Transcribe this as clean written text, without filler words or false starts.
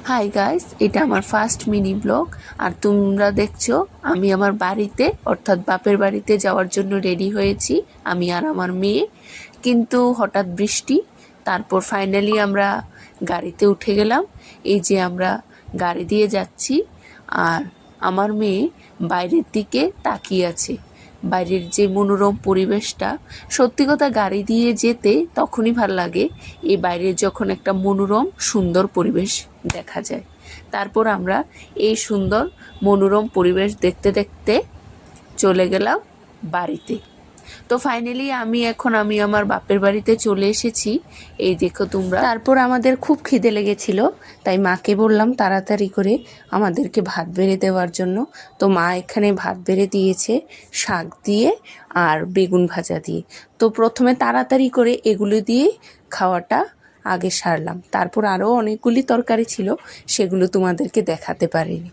Hi guys, এটা আমার first mini blog. আর তোমরা দেখছো আমি আমার বাড়িতে অর্থাৎ বাপের বাড়িতে যাওয়ার জন্য রেডি হয়েছি, আমি আর আমার মেয়ে। কিন্তু হঠাৎ বৃষ্টি, তারপর ফাইনালি আমরা গাড়িতে উঠে গেলাম। এই যে আমরা গাড়ি দিয়ে যাচ্ছি, আর আমার মেয়ে বাইরের দিকে তাকিয়ে আছে। বাইরের যে মনোরম পরিবেশটা, সত্যি কথা গাড়ি দিয়ে যেতে তখনই ভাল লাগে এই বাইরের যখন একটা মনোরম সুন্দর পরিবেশ দেখা যায়। তারপর আমরা এই সুন্দর মনোরম পরিবেশ দেখতে দেখতে চলে গেলাম বাড়িতে। তো ফাইনালি আমি আমার বাপের বাড়িতে চলে এসেছি। এই দেখো তোমরা। তারপর আমাদের খুব খিদে লেগেছিল, তাই মাকে বললাম তাড়াতাড়ি করে আমাদেরকে ভাত বেড়ে দেওয়ার জন্য। তো মা এখানে ভাত বেড়ে দিয়েছে শাক দিয়ে আর বেগুন ভাজা দিয়ে। তো প্রথমে তাড়াতাড়ি করে এগুলো দিয়ে খাওয়াটা আগে সারলাম, তারপর আরও অনেকগুলি তরকারি ছিল, সেগুলো তোমাদেরকে দেখাতে পারিনি।